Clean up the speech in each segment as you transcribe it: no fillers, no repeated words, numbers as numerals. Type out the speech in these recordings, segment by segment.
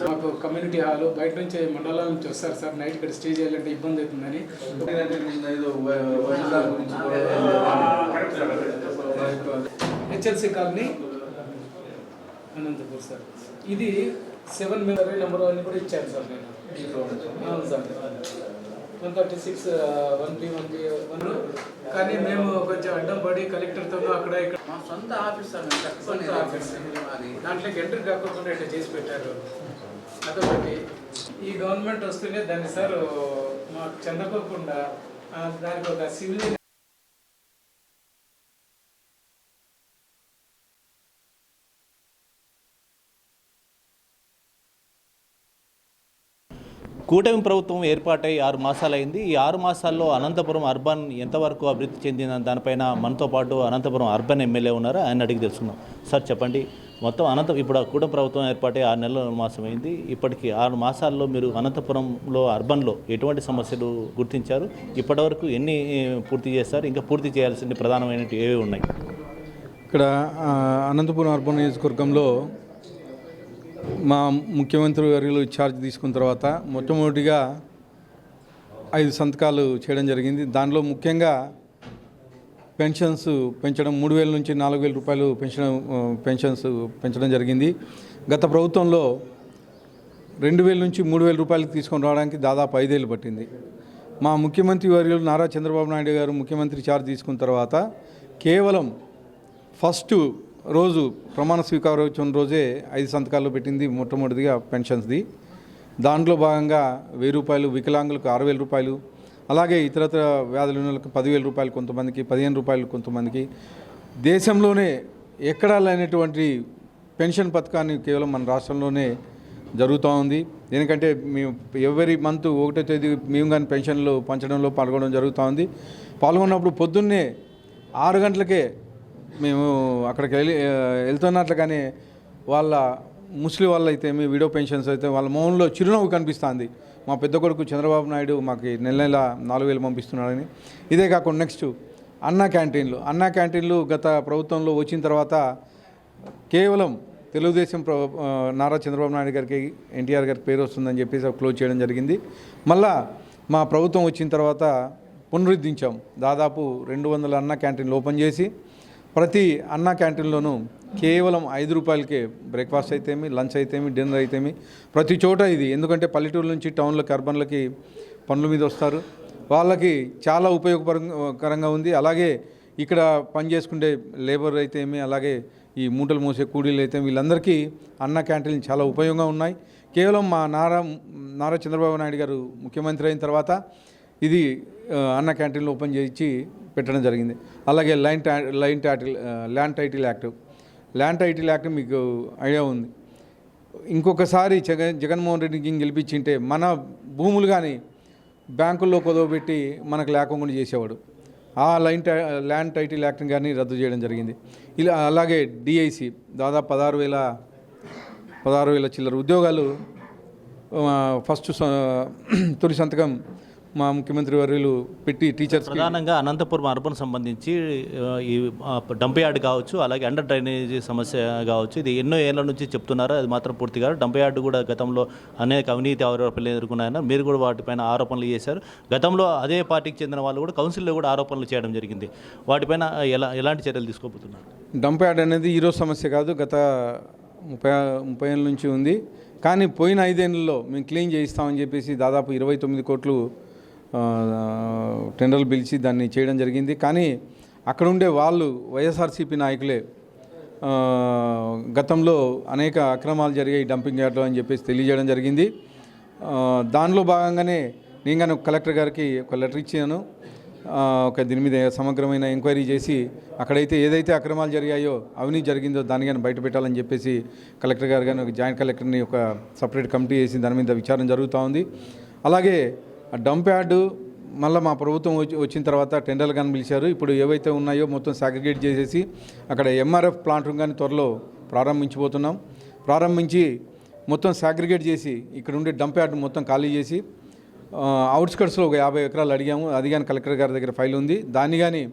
మాకు community hall బయట నుంచి మండలాల నుంచి వస్తారు సార్. నైట్ ఇక్కడ స్టే చేయాలంటే ఇబ్బంది అవుతుందని హెచ్ఎల్సి కాలనీ అనంతపూర్ సార్. ఇది 7 నెంబర్ అని కూడా ఇచ్చాను సార్ నేను. అవును సార్, 136 1B1 కానీ మేము కొంచెం అడ్డం పడి కలెక్టర్తో అక్కడ ఇక్కడ మా సొంత ఆఫీస్ దాంట్లోకి ఎంట్రీ కాకుండా ఇట్లా చేసి పెట్టారు. అదొకటి. ఈ గవర్నమెంట్ వస్తూనే దాన్ని సార్ మాకు చెందకోకుండా దానికి ఒక సివిల్ కూటమి ప్రభుత్వం ఏర్పాటై 6 మాసాలైంది. ఈ 6 మాసాల్లో అనంతపురం అర్బన్ ఎంతవరకు అభివృద్ధి చెందిన దానిపైన మనతో పాటు అనంతపురం అర్బన్ ఎమ్మెల్యే ఉన్నారు. ఆయన అడిగి తెలుసుకుందాం. సార్ చెప్పండి, మొత్తం ఇప్పుడు కూటమి ప్రభుత్వం ఏర్పాటై 6 నెలల మాసమైంది. ఇప్పటికి 6 మాసాల్లో మీరు అనంతపురంలో అర్బన్లో ఎటువంటి సమస్యలు గుర్తించారు? ఇప్పటివరకు ఎన్ని పూర్తి చేస్తారు? ఇంకా పూర్తి చేయాల్సిన ప్రధానమైనవి ఏవి ఉన్నాయి? ఇక్కడ అనంతపురం అర్బన్ నియోజకవర్గంలో మా ముఖ్యమంత్రి వర్యులు ఛార్జ్ తీసుకున్న తర్వాత మొట్టమొదటిగా 5 సంతకాలు చేయడం జరిగింది. దానిలో ముఖ్యంగా పెన్షన్స్ పెంచడం, 3,000 నుంచి 4,000 రూపాయలు పెన్షన్స్ పెంచడం జరిగింది. గత ప్రభుత్వంలో 2,000 నుంచి 3,000 రూపాయలకు తీసుకొని రావడానికి దాదాపు 5 ఏళ్ళు పట్టింది. మా ముఖ్యమంత్రి వర్యులు నారా చంద్రబాబు నాయుడు గారు ముఖ్యమంత్రి ఛార్జ్ తీసుకున్న తర్వాత కేవలం ఫస్ట్ రోజు ప్రమాణ స్వీకారోత్సవం రోజే 5 సంతకాలు పెట్టింది. మొట్టమొదటిగా పెన్షన్స్ది. దాంట్లో భాగంగా 1,000 రూపాయలు, వికలాంగులకు 6,000 రూపాయలు, అలాగే ఇతరత్ర వ్యాధులు ఉన్న వాళ్ళకి 10,000 రూపాయలు కొంతమందికి, 15 రూపాయలు కొంతమందికి. దేశంలోనే ఎక్కడా లేనటువంటి పెన్షన్ పథకాన్ని కేవలం మన రాష్ట్రంలోనే జరుగుతూ ఉంది. ఎందుకంటే మేము ఎవరి మంత్ 1వ తేదీ మేము కానీ పెన్షన్లు పంచడంలో పాల్గొనడం జరుగుతూ ఉంది. పాల్గొన్నప్పుడు పొద్దున్నే 6 గంటలకే మేము అక్కడికి వెళ్తున్నట్లుగానే వాళ్ళ ముస్లిం వాళ్ళు అయితే వీడియో పెన్షన్స్ అయితే వాళ్ళ మౌన్లో చిరునవ్వు కనిపిస్తుంది. మా పెద్ద కొడుకు చంద్రబాబు నాయుడు మాకు నెల 4,000 పంపిస్తున్నాడని. ఇదే కాకుండా నెక్స్ట్ అన్నా క్యాంటీన్లు గత ప్రభుత్వంలో వచ్చిన తర్వాత కేవలం తెలుగుదేశం నారా చంద్రబాబు నాయుడు గారికి, ఎన్టీఆర్ గారికి పేరు వస్తుందని చెప్పేసి క్లోజ్ చేయడం జరిగింది. మళ్ళా మా ప్రభుత్వం వచ్చిన తర్వాత పునరుద్ధరించాం. దాదాపు 200 అన్నా క్యాంటీన్లు ఓపెన్ చేసి ప్రతి అన్నా క్యాంటీన్లోనూ కేవలం 5 రూపాయలకే బ్రేక్ఫాస్ట్ అయితేమి, లంచ్ అయితేమి, డిన్నర్ అయితేమి ప్రతి చోట ఇది. ఎందుకంటే పల్లెటూరు నుంచి టౌన్లకి, అర్బన్లకి పనుల మీద వస్తారు. వాళ్ళకి చాలా ఉపయోగకరంగా ఉంది. అలాగే ఇక్కడ పని చేసుకుంటే లేబర్ అయితేమి, అలాగే ఈ మూటలు మోసే కూలీలు అయితే వీళ్ళందరికీ అన్నా క్యాంటీన్లు చాలా ఉపయోగంగా ఉన్నాయి. కేవలం మా నారా చంద్రబాబు నాయుడు గారు ముఖ్యమంత్రి అయిన తర్వాత ఇది అన్నా క్యాంటీన్లు ఓపెన్ చేయించి పెట్టడం జరిగింది. అలాగే ల్యాండ్ టైటిల్ యాక్ట్ మీకు ఐడియా ఉంది. ఇంకొకసారి జగన్మోహన్ రెడ్డికి గెలిపించింటే మన భూములు కానీ బ్యాంకుల్లో కుదవబెట్టి మనకు లేకుండా చేసేవాడు. ఆ ల్యాండ్ టైటిల్ యాక్ట్ని కానీ రద్దు చేయడం జరిగింది. ఇలా అలాగే డిఐసి దాదాపు 16,000 చిల్లర ఉద్యోగాలు ఫస్ట్ తొలి సంతకం మా ముఖ్యమంత్రి వర్యులు పెట్టి టీచర్స్. ప్రధానంగా అనంతపురం అర్బన్ సంబంధించి ఈ డంప్ యార్డ్ కావచ్చు, అలాగే అండర్ డ్రైనేజీ సమస్య కావచ్చు, ఇది ఎన్నో ఏళ్ల నుంచి చెప్తున్నారు. అది మాత్రం పూర్తిగా డంప్ యార్డ్ కూడా గతంలో అనేక అవినీతి ఆరోపణలు ఎదుర్కొన్నాయన్న మీరు కూడా వాటిపైన ఆరోపణలు చేశారు. గతంలో అదే పార్టీకి చెందిన వాళ్ళు కూడా కౌన్సిల్లో కూడా ఆరోపణలు చేయడం జరిగింది. వాటిపైన ఎలాంటి చర్యలు తీసుకోబోతున్నారు? డంప్ యార్డ్ అనేది ఈరోజు సమస్య కాదు, గత 30 ఏళ్ళ నుంచి ఉంది. కానీ పోయిన 5 ఏళ్ళలో మేము క్లీన్ చేయిస్తామని చెప్పేసి దాదాపు 29 కోట్లు టెండర్లు పిలిచి దాన్ని చేయడం జరిగింది. కానీ అక్కడ ఉండే వాళ్ళు వైఎస్ఆర్సీపీ నాయకులే గతంలో అనేక అక్రమాలు జరిగాయి డంపింగ్ యార్డ్లో అని చెప్పేసి తెలియజేయడం జరిగింది. దానిలో భాగంగానే నేను కానీ కలెక్టర్ గారికి ఒక లెటర్ ఇచ్చాను. దీని మీద సమగ్రమైన ఎంక్వైరీ చేసి అక్కడైతే ఏదైతే అక్రమాలు జరిగాయో, అవినీతి జరిగిందో దాన్ని కానీ బయట పెట్టాలని చెప్పేసి కలెక్టర్ గారు కానీ ఒక జాయింట్ కలెక్టర్ని ఒక సపరేట్ కమిటీ వేసి దాని మీద విచారణ జరుగుతూ ఉంది. అలాగే డంప్ యార్డు మళ్ళీ మా ప్రభుత్వం వచ్చిన తర్వాత టెండర్లు కానీ పిలిచారు. ఇప్పుడు ఏవైతే ఉన్నాయో మొత్తం సాగ్రిగేట్ చేసేసి అక్కడ ఎంఆర్ఎఫ్ ప్లాంట్ కానీ త్వరలో ప్రారంభించి మొత్తం సాగ్రిగేట్ చేసి ఇక్కడ ఉండే డంప్ యార్డు మొత్తం ఖాళీ చేసి అవుట్స్కట్స్లో ఒక 50 ఎకరాలు అడిగాము. అది కానీ కలెక్టర్ గారి దగ్గర ఫైల్ ఉంది. దాన్ని కానీ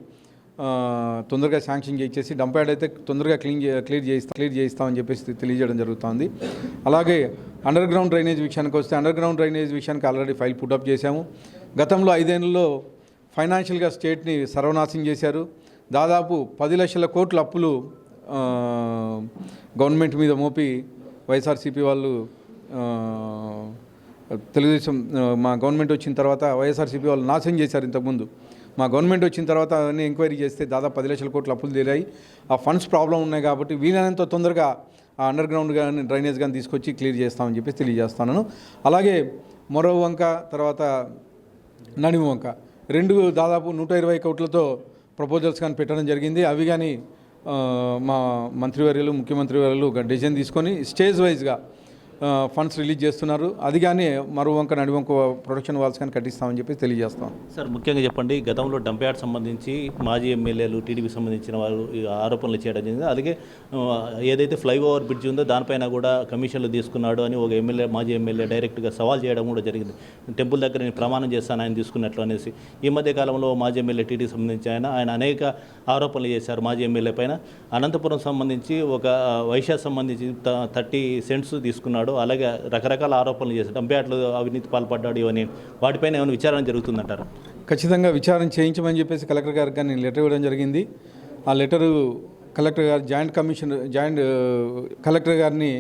తొందరగా శాంక్షన్ చేసేసి డంప్ యార్డ్ అయితే తొందరగా క్లియర్ చేయిస్తామని చెప్పేసి తెలియజేయడం జరుగుతుంది. అలాగే అండర్ గ్రౌండ్ డ్రైనేజ్ విషయానికి వస్తే అండర్ గ్రౌండ్ డ్రైనేజ్ విషయానికి ఆల్రెడీ ఫైల్ పుటప్ చేశాము. గతంలో 5 ఏళ్లలో ఫైనాన్షియల్గా స్టేట్ని సర్వనాశనం చేశారు. దాదాపు 10 లక్షల కోట్ల అప్పులు గవర్నమెంట్ మీద మోపి వైఎస్ఆర్సీపీ వాళ్ళు తెలుగుదేశం మా గవర్నమెంట్ వచ్చిన తర్వాత వైఎస్ఆర్సీపీ వాళ్ళు నాశనం చేశారు. ఇంతకుముందు మా గవర్నమెంట్ వచ్చిన తర్వాత అవన్నీ ఎంక్వైరీ చేస్తే దాదాపు 10 లక్షల కోట్ల అప్పులు తీరాయి. ఆ ఫండ్స్ ప్రాబ్లం ఉన్నాయి కాబట్టి వీలైనంత తొందరగా ఆ అండర్ గ్రౌండ్ కానీ డ్రైనేజ్ కానీ తీసుకొచ్చి క్లియర్ చేస్తామని చెప్పేసి తెలియజేస్తున్నాను. అలాగే మరో వంక తర్వాత నడిమి వంక 2 దాదాపు 120 కోట్లతో ప్రపోజల్స్ కానీ పెట్టడం జరిగింది. అవి కానీ మా మంత్రివర్యులు ముఖ్యమంత్రి వర్యులు డిసిజన్ తీసుకొని స్టేజ్ వైజ్గా ఫండ్స్ రిలీజ్ చేస్తున్నారు. అది కానీ మరో వంక నడివంక ప్రొడక్షన్ వాల్స్ కానీ కట్టిస్తామని చెప్పి తెలియజేస్తాం. సార్ ముఖ్యంగా చెప్పండి, గతంలో డంప్ యార్డ్ సంబంధించి మాజీ ఎమ్మెల్యేలు టీడీపీ సంబంధించిన వాళ్ళు ఈ ఆరోపణలు చేయడం జరిగింది. అలాగే ఏదైతే ఫ్లైఓవర్ బ్రిడ్జ్ ఉందో దానిపైన కూడా కమిషన్లు తీసుకున్నాడు అని ఒక మాజీ ఎమ్మెల్యే డైరెక్ట్గా సవాల్ చేయడం కూడా జరిగింది. టెంపుల్ దగ్గర నేను ప్రమాణం చేస్తాను ఆయన తీసుకున్నట్లు అనేసి. ఈ మధ్య కాలంలో మాజీ ఎమ్మెల్యే టీడీపీ సంబంధించి ఆయన అనేక ఆరోపణలు చేశారు మాజీ ఎమ్మెల్యే పైన. అనంతపురం సంబంధించి ఒక వైశాఖ సంబంధించి 30 సెంట్స్ తీసుకున్నాడు. అలాగే రకరకాల ఆరోపణలు చేశారు. డంప్ యార్డ్లో అవినీతి పాల్పడ్డాడు ఇవన్నీ. వాటిపైన ఏమైనా విచారణ జరుగుతుందంటారు? ఖచ్చితంగా విచారణ చేయించమని చెప్పేసి కలెక్టర్ గారికి కానీ లెటర్ ఇవ్వడం జరిగింది. ఆ లెటరు కలెక్టర్ గారు జాయింట్ కలెక్టర్ గారిని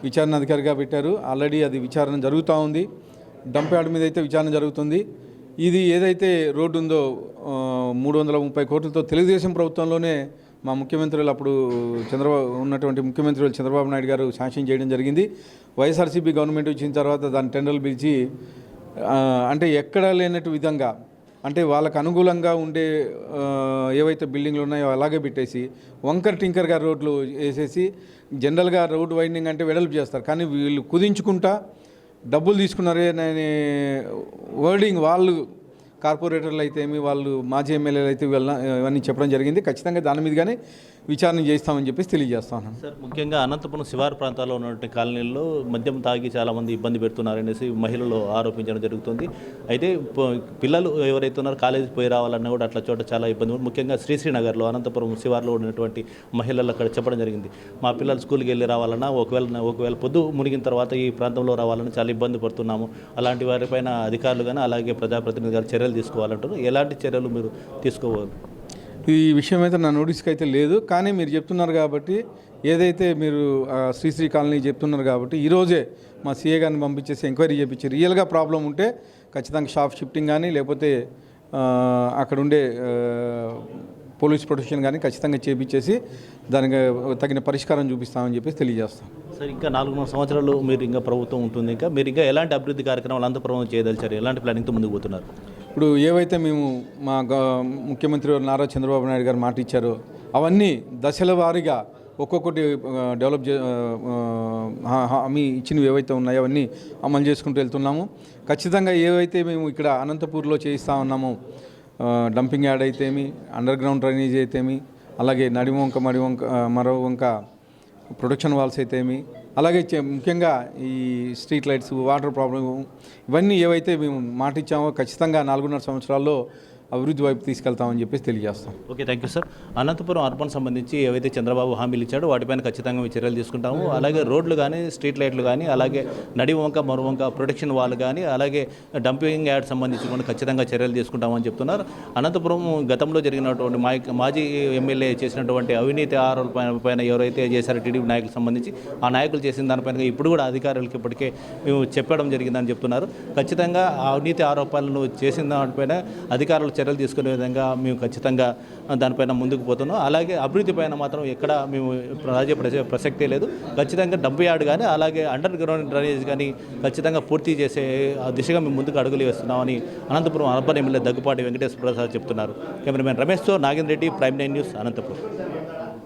విచారణ అధికారిగా పెట్టారు. ఆల్రెడీ అది విచారణ జరుగుతూ ఉంది. డంప్ యార్డ్ మీద అయితే విచారణ జరుగుతుంది. ఇది ఏదైతే రోడ్డు ఉందో 330 కోట్లతో తెలుగుదేశం ప్రభుత్వంలోనే మా ముఖ్యమంత్రులు అప్పుడు ఉన్నటువంటి ముఖ్యమంత్రులు చంద్రబాబు నాయుడు గారు శాంక్షన్ చేయడం జరిగింది. వైఎస్ఆర్సీపీ గవర్నమెంట్ వచ్చిన తర్వాత దాని టెండర్లు పిలిచి అంటే ఎక్కడా లేనట్టు విధంగా అంటే వాళ్ళకు అనుకూలంగా ఉండే ఏవైతే బిల్డింగ్లు ఉన్నాయో అలాగే పెట్టేసి వంకర్ టింకర్గా రోడ్లు వేసేసి జనరల్గా రోడ్ వైండింగ్ అంటే వెడల్పు చేస్తారు. కానీ వీళ్ళు కుదించుకుంటా డబ్బులు తీసుకున్నారే అనే వర్డింగ్ వాళ్ళు కార్పొరేటర్లు అయితే వాళ్ళు మాజీ ఎమ్మెల్యేలు అయితే ఇవన్నీ చెప్పడం జరిగింది. ఖచ్చితంగా దాని మీదగానే విచారణ చేస్తామని చెప్పేసి తెలియజేస్తాను. సార్ ముఖ్యంగా అనంతపురం శివారు ప్రాంతాల్లో ఉన్నటువంటి కాలనీల్లో మద్యం తాగి చాలామంది ఇబ్బంది పెడుతున్నారనేసి మహిళలు ఆరోపించడం జరుగుతుంది. అయితే పిల్లలు ఎవరైతే ఉన్నారో కాలేజీకి పోయి రావాలన్నా కూడా అట్లా చోట చాలా ఇబ్బంది. ముఖ్యంగా శ్రీనగర్లో అనంతపురం శివారులో ఉన్నటువంటి మహిళలు అక్కడ చెప్పడం జరిగింది. మా పిల్లలు స్కూల్కి వెళ్ళి రావాలన్నా ఒకవేళ పొద్దు మునిగిన తర్వాత ఈ ప్రాంతంలో రావాలని చాలా ఇబ్బంది పడుతున్నాము. అలాంటి వారిపైన అధికారులు కానీ అలాగే ప్రజాప్రతినిధులు గారు చర్యలు తీసుకోవాలంటారు. ఎలాంటి చర్యలు మీరు తీసుకోవాలి? ఈ విషయం అయితే నా నోటీస్కి అయితే లేదు. కానీ మీరు చెప్తున్నారు కాబట్టి ఏదైతే మీరు శ్రీ కాలనీ చెప్తున్నారు కాబట్టి ఈరోజే మా సీఏ గారిని పంపించేసి ఎంక్వైరీ చేయించి రియల్గా ప్రాబ్లం ఉంటే ఖచ్చితంగా షాప్ షిఫ్టింగ్ కానీ లేకపోతే అక్కడ ఉండే పోలీస్ ప్రొటెక్షన్ కానీ ఖచ్చితంగా చేపించేసి దానికి తగిన పరిష్కారం చూపిస్తామని చెప్పేసి తెలియజేస్తాం. సార్ ఇంకా 4 సంవత్సరాలు మీరు ఇంకా ప్రభుత్వం ఉంటుంది. మీరు ఇంకా ఎలాంటి అభివృద్ధి కార్యక్రమాలు అనంతపురం చేయదలిచారు? ఎలాంటి ప్లానింగ్తో ముందుకు పోతున్నారు? ఇప్పుడు ఏవైతే మేము మా ముఖ్యమంత్రి నారా చంద్రబాబు నాయుడు గారు మాట ఇచ్చారో అవన్నీ దశల వారీగా ఒక్కొక్కటి డెవలప్ హామీ ఇచ్చినవి ఏవైతే ఉన్నాయో అవన్నీ అమలు చేసుకుంటూ వెళ్తున్నాము. ఖచ్చితంగా ఏవైతే మేము ఇక్కడ అనంతపూర్లో చేయిస్తూ ఉన్నామో డంపింగ్ యార్డ్ అయితేమి, అండర్ గ్రౌండ్ డ్రైనేజ్ అయితేమి, అలాగే మరో వంక ప్రొడక్షన్ వాల్స్ అయితేమి, అలాగే ముఖ్యంగా ఈ స్ట్రీట్ లైట్స్, వాటర్ ప్రాబ్లం ఇవన్నీ ఏవైతే మేము మాట ఇచ్చామో ఖచ్చితంగా 4.5 సంవత్సరాల్లో అభివృద్ధి వైపు తీసుకెళ్తామని చెప్పేసి తెలియజేస్తాం. Okay, thank you sir. Anantapuram urban సంబంధించి ఏవైతే చంద్రబాబు హామీలు ఇచ్చాడో వాటిపైన ఖచ్చితంగా మేము చర్యలు తీసుకుంటాము. అలాగే రోడ్లు కానీ, స్ట్రీట్ లైట్లు కానీ, అలాగే నడివంక మరువంక ప్రొటెక్షన్ వాల్ కానీ, అలాగే డంపింగ్ యార్డ్ సంబంధించి కూడా ఖచ్చితంగా చర్యలు తీసుకుంటామని చెప్తున్నారు. అనంతపురం గతంలో జరిగినటువంటి మాజీ ఎమ్మెల్యే చేసినటువంటి అవినీతి ఆరోపణలపైన ఎవరైతే చేశారో టీడీపీ నాయకులకు సంబంధించి ఆ నాయకులు చేసిన దానిపైన ఇప్పుడు కూడా అధికారులకి ఇప్పటికే మేము చెప్పడం జరిగిందని చెప్తున్నారు. ఖచ్చితంగా ఆ అవినీతి ఆరోపణలు చేసిన దానిపైన అధికారులు చర్యలు తీసుకునే విధంగా మేము ఖచ్చితంగా దానిపైన ముందుకు పోతున్నాం. అలాగే అభివృద్ధి పైన మాత్రం ఎక్కడ మేము ప్రసక్తే లేదు. ఖచ్చితంగా డంప్ యార్డ్ కానీ అలాగే అండర్ గ్రౌండ్ డ్రైనేజ్ కానీ ఖచ్చితంగా పూర్తి చేసే దిశగా మేము ముందుకు అడుగులు వేస్తున్నామని అనంతపురం అర్బన్ ఎమ్మెల్యే దగ్గుపాటి వెంకటేశ్వర ప్రసాద్ చెప్తున్నారు. కెమెరామెన్ రమేష్తో నాగేంద్ర రెడ్డి, ప్రైమ్ 9 న్యూస్, అనంతపురం.